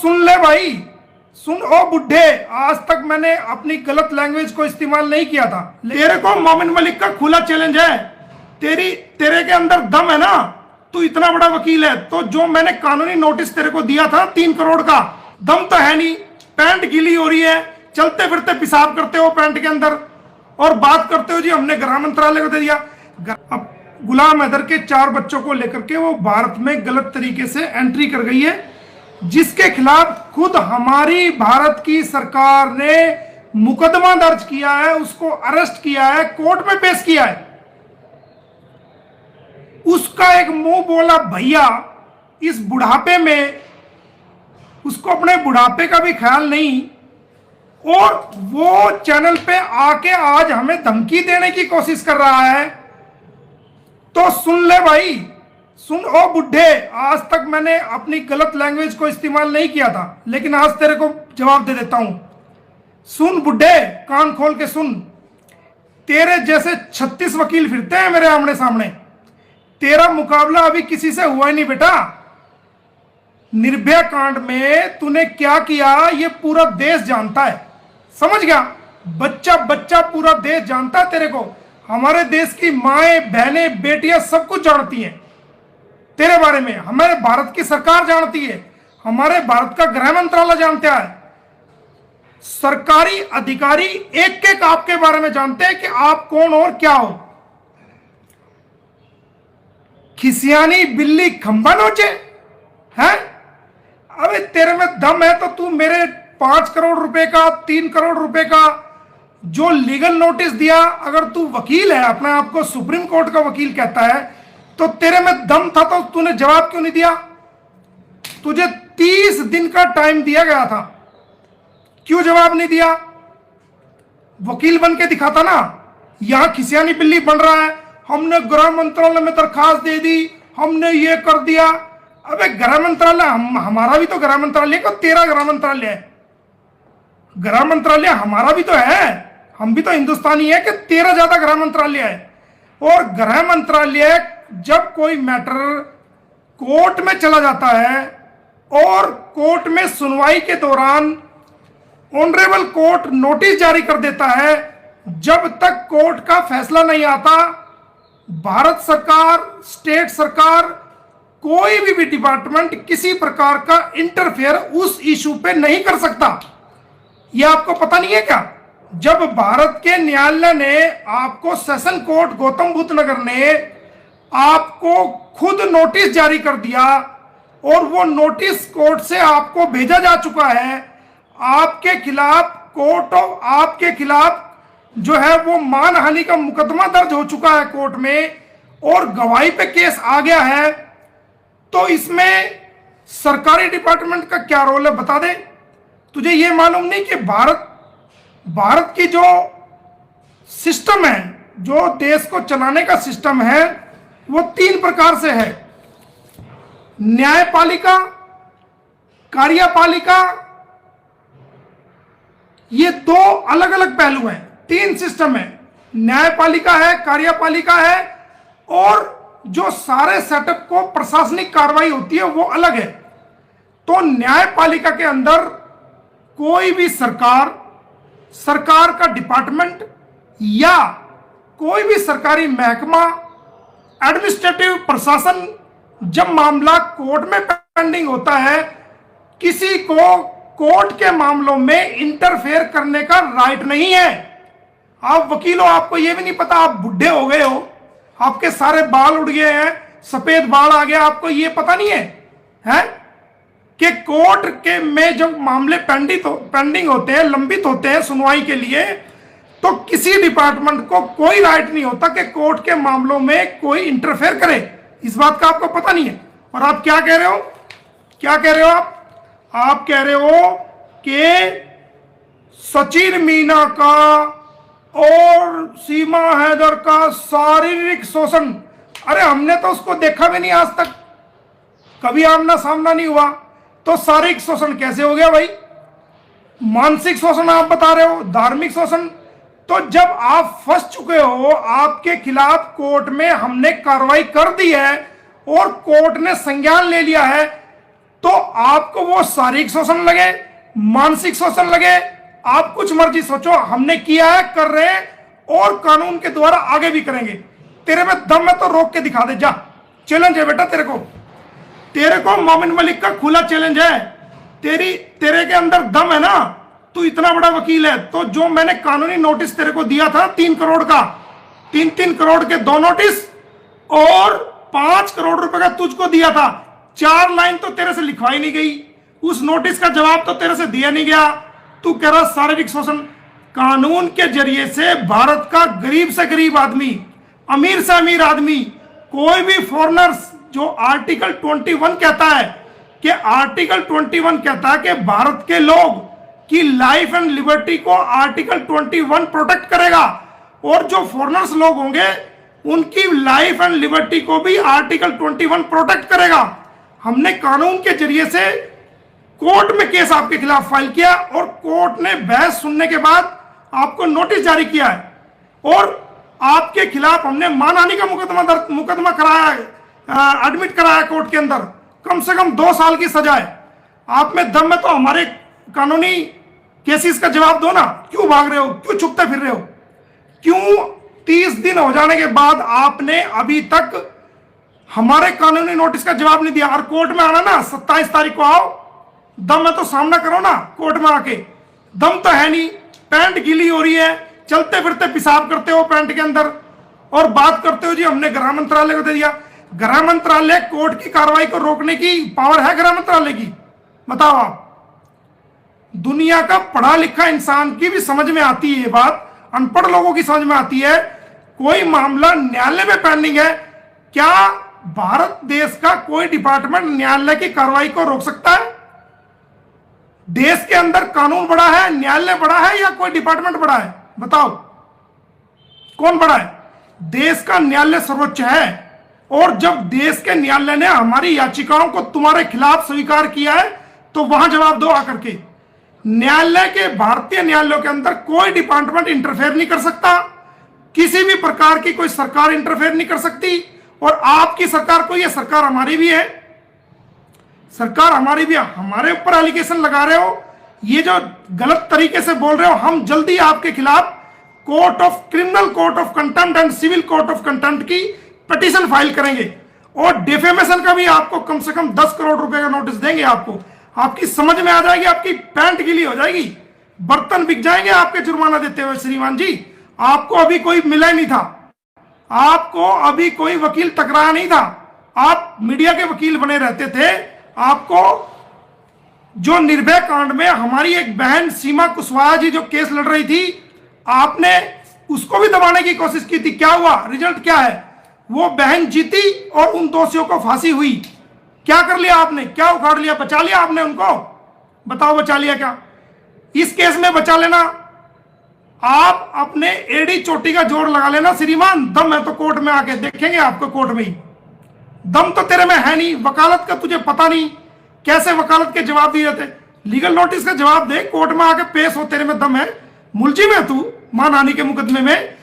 सुन ले भाई, सुन ओ बुढ़े, आज तक मैंने अपनी गलत लैंग्वेज को इस्तेमाल नहीं किया था। तेरे को मोमिन मलिक का खुला चैलेंज है। तेरे के अंदर दम है ना, तू इतना बड़ा वकील है, तो जो मैंने कानूनी नोटिस तेरे को दिया था 3 करोड़ का, दम तो है नहीं। पैंट गीली हो रही है, चलते फिरते पेशाब करते हो पैंट के अंदर, और बात करते हो जी हमने गृह मंत्रालय को दे दिया। अब गुलाम हैदर के 4 बच्चों को लेकर के वो भारत में गलत तरीके से एंट्री कर गई है, जिसके खिलाफ खुद हमारी भारत की सरकार ने मुकदमा दर्ज किया है, उसको अरेस्ट किया है, कोर्ट में पेश किया है। उसका एक मुंह बोला भैया इस बुढ़ापे में, उसको अपने बुढ़ापे का भी ख्याल नहीं, और वो चैनल पे आके आज हमें धमकी देने की कोशिश कर रहा है। तो सुन ले भाई, सुन ओ बुढ़े, आज तक मैंने अपनी गलत लैंग्वेज को इस्तेमाल नहीं किया था, लेकिन आज तेरे को जवाब दे देता हूं। सुन बुढ़े, कान खोल के सुन। तेरे जैसे 36 वकील फिरते हैं मेरे आमने सामने, तेरा मुकाबला अभी किसी से हुआ ही नहीं बेटा। निर्भया कांड में तूने क्या किया ये पूरा देश जानता है, समझ गया? बच्चा बच्चा पूरा देश जानता है तेरे को। हमारे देश की माएं, बहनें, बेटियां सब कुछ जानती हैं तेरे बारे में। हमारे भारत की सरकार जानती है, हमारे भारत का गृह मंत्रालय जानता है, सरकारी अधिकारी एक एक आपके बारे में जानते हैं कि आप कौन और क्या हो। खिसियानी बिल्ली खंबा नोचे हैं? अबे तेरे में दम है तो तू मेरे 5 करोड़ रुपए का, 3 करोड़ रुपए का जो लीगल नोटिस दिया, अगर तू वकील है, अपने आप को सुप्रीम कोर्ट का वकील कहता है, तो तेरे में दम था तो तूने जवाब क्यों नहीं दिया? तुझे 30 दिन का टाइम दिया गया था, क्यों जवाब नहीं दिया? वकील बन के दिखाता ना। यहां खिसियानी बिल्ली बन रहा है, हमने गृह मंत्रालय में दरखास्त दे दी, हमने ये कर दिया। अबे गृह मंत्रालय हमारा भी तो गृह मंत्रालय का, तेरा गृह मंत्रालय है। गृह मंत्रालय हमारा भी तो है, हम भी तो हिंदुस्तानी है कि तेरा ज्यादा गृह मंत्रालय है। और गृह मंत्रालय जब कोई मैटर कोर्ट में चला जाता है और कोर्ट में सुनवाई के दौरान ऑनरेबल कोर्ट नोटिस जारी कर देता है, जब तक कोर्ट का फैसला नहीं आता, भारत सरकार, स्टेट सरकार, कोई भी डिपार्टमेंट किसी प्रकार का इंटरफेयर उस इशू पे नहीं कर सकता। यह आपको पता नहीं है क्या? जब भारत के न्यायालय ने आपको, सेशन कोर्ट गौतम बुद्ध नगर ने आपको खुद नोटिस जारी कर दिया, और वो नोटिस कोर्ट से आपको भेजा जा चुका है, आपके खिलाफ कोर्ट, आपके खिलाफ जो है वो मानहानि का मुकदमा दर्ज हो चुका है कोर्ट में, और गवाही पे केस आ गया है, तो इसमें सरकारी डिपार्टमेंट का क्या रोल है बता दे? तुझे ये मालूम नहीं कि भारत की जो सिस्टम है, जो देश को चलाने का सिस्टम है, वो 3 प्रकार से है। न्यायपालिका, कार्यपालिका, ये 2 अलग अलग पहलू हैं। 3 सिस्टम है, न्यायपालिका है, कार्यपालिका है, और जो सारे सेटअप को प्रशासनिक कार्रवाई होती है वो अलग है। तो न्यायपालिका के अंदर कोई भी सरकार का डिपार्टमेंट या कोई भी सरकारी महकमा, एडमिनिस्ट्रेटिव प्रशासन, जब मामला कोर्ट में पेंडिंग होता है, किसी को कोर्ट के मामलों में इंटरफेयर करने का राइट नहीं है। आप वकील हो, आपको यह भी नहीं पता, आप बुढ़े हो गए हो, आपके सारे बाल उड़ गए हैं, सफेद बाल आ गया, आपको यह पता नहीं है कि कोर्ट के में जब मामले पेंडिंग होते हैं, लंबित होते हैं सुनवाई के लिए, तो किसी डिपार्टमेंट को कोई राइट नहीं होता कि कोर्ट के मामलों में कोई इंटरफेयर करे। इस बात का आपको पता नहीं है। और आप क्या कह रहे हो? क्या कह रहे हो आप कह रहे हो कि सचिन मीना का और सीमा हैदर का शारीरिक शोषण, अरे हमने तो उसको देखा भी नहीं आज तक, कभी आमना सामना नहीं हुआ, तो शारीरिक शोषण कैसे हो गया भाई? मानसिक शोषण आप बता रहे हो, धार्मिक शोषण। तो जब आप फंस चुके हो, आपके खिलाफ कोर्ट में हमने कार्रवाई कर दी है और कोर्ट ने संज्ञान ले लिया है, तो आपको वो शारीरिक शोषण लगे, मानसिक शोषण लगे, आप कुछ मर्जी सोचो, हमने किया है, कर रहे हैं और कानून के द्वारा आगे भी करेंगे। तेरे में दम है तो रोक के दिखा दे, जा, चैलेंज है बेटा तेरे को मोमिन मलिक का खुला चैलेंज है। तेरे के अंदर दम है ना, तू इतना बड़ा वकील है, तो जो मैंने कानूनी नोटिस तेरे को दिया था 3 करोड़ का, 3 करोड़ के 2 नोटिस और 5 करोड़ रुपए का तुझको दिया था, 4 लाइन तो तेरे से लिखवाई नहीं गई, उस नोटिस का जवाब तो तेरे से दिया नहीं गया। तू कह रहा शारीरिक शोषण। कानून के जरिए से भारत का गरीब से गरीब आदमी, अमीर से अमीर आदमी, कोई भी फॉरेनर्स, जो आर्टिकल 21 कहता है कि आर्टिकल 21 कहता है कि भारत के लोग की लाइफ एंड लिबर्टी को आर्टिकल 21 प्रोटेक्ट करेगा, और जो फॉरेनर्स लोग होंगे उनकी लाइफ एंड लिबर्टी को भी आर्टिकल 21 प्रोटेक्ट करेगा। हमने कानून के जरिए से कोर्ट में केस आपके खिलाफ फाइल किया और कोर्ट ने बहस सुनने के बाद आपको नोटिस जारी किया है, और आपके खिलाफ हमने मानहानि का मुकदमा कराया है, एडमिट कराया कोर्ट के अंदर, कम से कम 2 साल की सजा है। आप में दम है तो हमारे कानूनी केसेस का जवाब दो ना, क्यों भाग रहे हो, क्यों छुपते फिर रहे हो, क्यों 30 दिन हो जाने के बाद आपने अभी तक हमारे कानूनी नोटिस का जवाब नहीं दिया। और कोर्ट में आना ना, 27 तारीख को आओ, दम है तो सामना करो ना कोर्ट में आके। दम तो है नहीं, पैंट गीली हो रही है, चलते फिरते पेशाब करते हो पैंट के अंदर, और बात करते हो जी हमने गृह मंत्रालय को दे दिया। गृह मंत्रालय, कोर्ट की कार्रवाई को रोकने की पावर है गृह मंत्रालय की? बताओ आप। दुनिया का पढ़ा लिखा इंसान की भी समझ में आती है ये बात, अनपढ़ लोगों की समझ में आती है। कोई मामला न्यायालय में पेंडिंग है, क्या भारत देश का कोई डिपार्टमेंट न्यायालय की कार्रवाई को रोक सकता है? देश के अंदर कानून बड़ा है, न्यायालय बड़ा है, या कोई डिपार्टमेंट बड़ा है? बताओ कौन बड़ा है? देश का न्यायालय सर्वोच्च है, और जब देश के न्यायालय ने हमारी याचिकाओं को तुम्हारे खिलाफ स्वीकार किया है तो वहां जवाब दो आकर के। न्यायालय के, भारतीय न्यायालयों के अंदर कोई डिपार्टमेंट इंटरफेयर नहीं कर सकता, किसी भी प्रकार की कोई सरकार इंटरफेयर नहीं कर सकती। और आपकी सरकार को, ये सरकार हमारी भी है, सरकार हमारी भी है, हमारे ऊपर एलिगेशन लगा रहे हो, ये जो गलत तरीके से बोल रहे हो, हम जल्दी आपके खिलाफ court of criminal court of contempt and civil court of contempt की पिटीशन फाइल करेंगे, और डिफेमेशन का भी आपको कम से कम 10 करोड़ रुपए का नोटिस देंगे। आपको, आपकी समझ में आ जाएगी, आपकी पैंट गीली हो जाएगी, बर्तन बिक जाएंगे आपके जुर्माना देते हुए। श्रीमान जी, आपको अभी कोई मिला ही नहीं था, आपको अभी कोई वकील टकराया नहीं था, आप मीडिया के वकील बने रहते थे। आपको जो निर्भया कांड में हमारी एक बहन सीमा कुशवाहा जी जो केस लड़ रही थी, आपने उसको भी दबाने की कोशिश की थी। क्या हुआ? रिजल्ट क्या है? वो बहन जीती और उन दोषियों को फांसी हुई। क्या कर लिया आपने? क्या उखाड़ लिया? बचा लिया आपने उनको? बताओ, बचा लिया क्या? इस केस में बचा लेना, आप अपने एड़ी चोटी का जोर लगा लेना श्रीमान। दम है तो कोर्ट में आके देखेंगे आपको, कोर्ट में ही। दम तो तेरे में है नहीं, वकालत का तुझे पता नहीं, कैसे वकालत के जवाब दिए थे। लीगल नोटिस का जवाब दे, कोर्ट में आके पेश हो, तेरे में दम है। मुलजिम है तू मानहानि के मुकदमे में।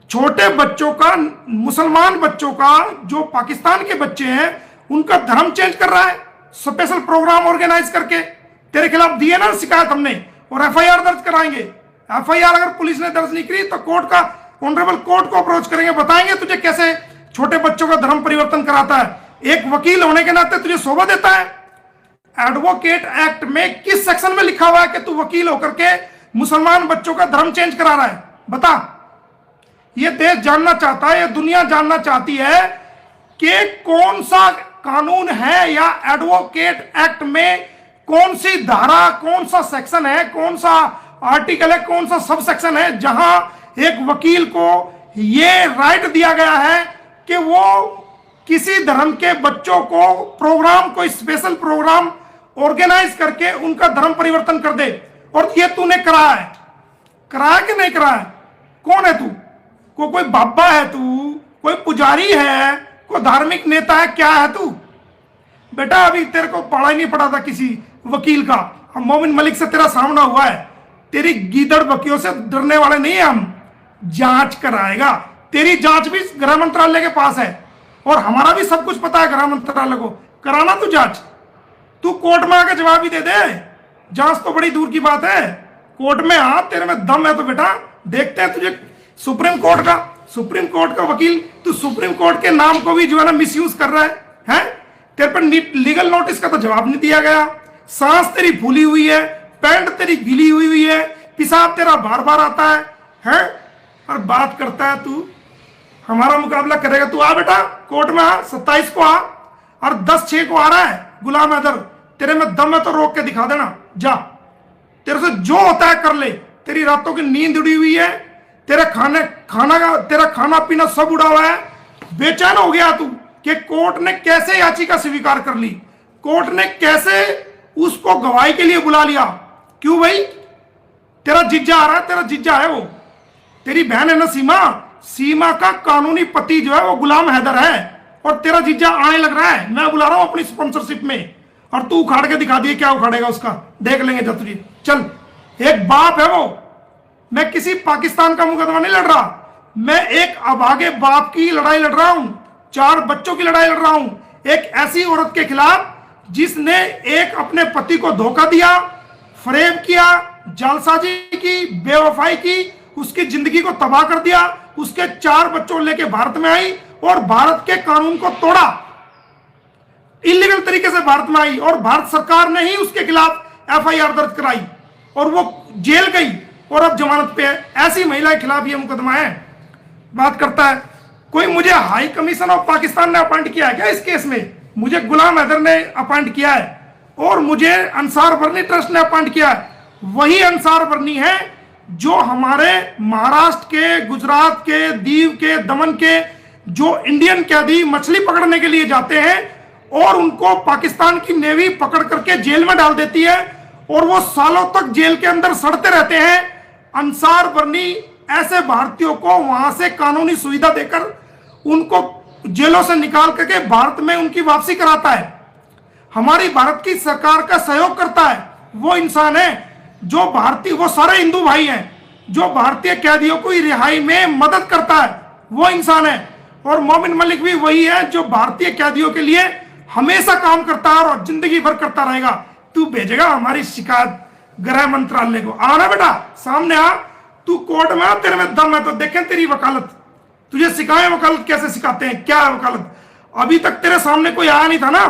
छोटे बच्चों का, मुसलमान बच्चों का, जो पाकिस्तान के बच्चे हैं, उनका धर्म चेंज कर रहा है, स्पेशल प्रोग्राम ऑर्गेनाइज करके। तेरे खिलाफ दिए ना शिकायत हमने, और एफआईआर दर्ज कराएंगे। एफआईआर अगर पुलिस ने दर्ज नहीं करी तो कोर्ट का, ऑनरेबल कोर्ट को अप्रोच करेंगे, बताएंगे तुझे कैसे छोटे बच्चों का धर्म परिवर्तन कराता है। एक वकील होने के नाते तुझे शोभा देता है? एडवोकेट एक्ट में किस सेक्शन में लिखा हुआ है कि तू वकील होकर के मुसलमान बच्चों का धर्म चेंज करा रहा है? बता। ये देश जानना चाहता है, ये दुनिया जानना चाहती है कि कौन सा कानून है, या एडवोकेट एक्ट में कौन सी धारा, कौन सा सेक्शन है, कौन सा आर्टिकल है, कौन सा सब सेक्शन है, जहां एक वकील को यह राइट दिया गया है कि वो किसी धर्म के बच्चों को प्रोग्राम, कोई स्पेशल प्रोग्राम ऑर्गेनाइज करके उनका धर्म परिवर्तन कर दे। और ये तूने कराया है? कराया कि नहीं कराया? कौन है तू? कोई बाबा है तू? कोई पुजारी है? कोई धार्मिक नेता है? क्या है तू? बेटा अभी तेरे को पढ़ा ही नहीं पड़ा था किसी वकील का। हम मोमिन मलिक से तेरा सामना हुआ है, तेरी गीदड़ बकियों से डरने वाले नहीं है हम। जांच कराएगा, तेरी जांच भी गृह मंत्रालय के पास है, और हमारा भी सब कुछ पता है गृह मंत्रालय को। कराना तू जांच, तू कोर्ट में आके जवाब ही दे दे। जांच तो बड़ी दूर की बात है, कोर्ट में आ, तेरे में दम है तो बेटा देखते हैं तुझे। सुप्रीम कोर्ट का वकील, तू सुप्रीम कोर्ट के नाम को भी जो है ना मिसयूज कर रहा है? तेरे पर लीगल नोटिस का तो जवाब नहीं दिया गया, सांस तेरी फूली हुई है, पैंट तेरी गीली हुई है, पेशाब तेरा बार बार आता है? और बात करता है तू हमारा मुकाबला करेगा? तू आ बेटा कोर्ट में आ, 27 को आ, और 10/6 को आ रहा है गुलाम हैदर। तेरे में दम है तो रोक के दिखा देना, जा, तेरे से जो होता है कर ले। तेरी रातों की नींद उड़ी हुई है, तेरा खाना पीना सब उड़ा हुआ है। बेचैन हो गया तू कि कोर्ट ने कैसे याचिका स्वीकार कर ली, कोर्ट ने कैसे उसको गवाही के लिए बुला लिया। क्यों भाई? तेरा जीजा आ रहा है, तेरा जीजा है वो, तेरी बहन है ना सीमा, सीमा का कानूनी पति जो है वो गुलाम हैदर है, और तेरा जीजा आने लग रहा है। मैं बुला रहा हूं अपनी स्पॉन्सरशिप में, और तू उखाड़ के दिखा दिए, क्या उखाड़ेगा उसका देख लेंगे जब तुझे। चल, एक बाप है वो, मैं किसी पाकिस्तान का मुकदमा नहीं लड़ रहा, मैं एक अभागे बाप की लड़ाई लड़ रहा हूं, 4 बच्चों की लड़ाई लड़ रहा हूं, एक ऐसी औरत के खिलाफ जिसने एक अपने पति को धोखा दिया, फरेब किया, जालसाजी की, बेवफाई की, उसकी जिंदगी को तबाह कर दिया, उसके 4 बच्चों लेके भारत में आई और भारत के कानून को तोड़ा, इलीगल तरीके से भारत में आई, और भारत सरकार ने ही उसके खिलाफ FIR दर्ज कराई और वो जेल गई और अब जमानत पे है। ऐसी महिला के खिलाफ ये मुकदमा है। बात करता है कोई मुझे हाई कमीशन ऑफ पाकिस्तान ने अपॉइंट किया है क्या इस केस में? मुझे गुलाम हैदर ने अपॉइंट किया है और मुझे अंसार बरनी ट्रस्ट ने अपॉइंट किया है। वही अंसार बरनी है जो हमारे महाराष्ट्र के, गुजरात के, दीव के, दमन के जो इंडियन कैदी मछली पकड़ने के लिए जाते हैं और उनको पाकिस्तान की नेवी पकड़ करके जेल में डाल देती है और वो सालों तक जेल के अंदर सड़ते रहते हैं। अंसार बरनी ऐसे भारतीयों को वहां से कानूनी सुविधा देकर उनको जेलों से निकाल करके भारत में उनकी वापसी कराता है। हमारी भारत की सरकार का सहयोग करता है। वो इंसान है जो भारतीय, वो सारे हिंदू भाई हैं जो भारतीय कैदियों को रिहाई में मदद करता है, वो इंसान है। और मोमिन मलिक भी वही है जो भारतीय कैदियों के लिए हमेशा काम करता है और जिंदगी भर करता रहेगा। तू भेजेगा हमारी शिकायत गृह मंत्रालय को? आना बेटा, सामने आ, तू कोर्ट में आ, तेरे में दम है तो देखें तेरी वकालत, तुझे सिखाएं वकालत कैसे सिखाते हैं, क्या है वकालत। अभी तक तेरे सामने कोई आया नहीं था ना।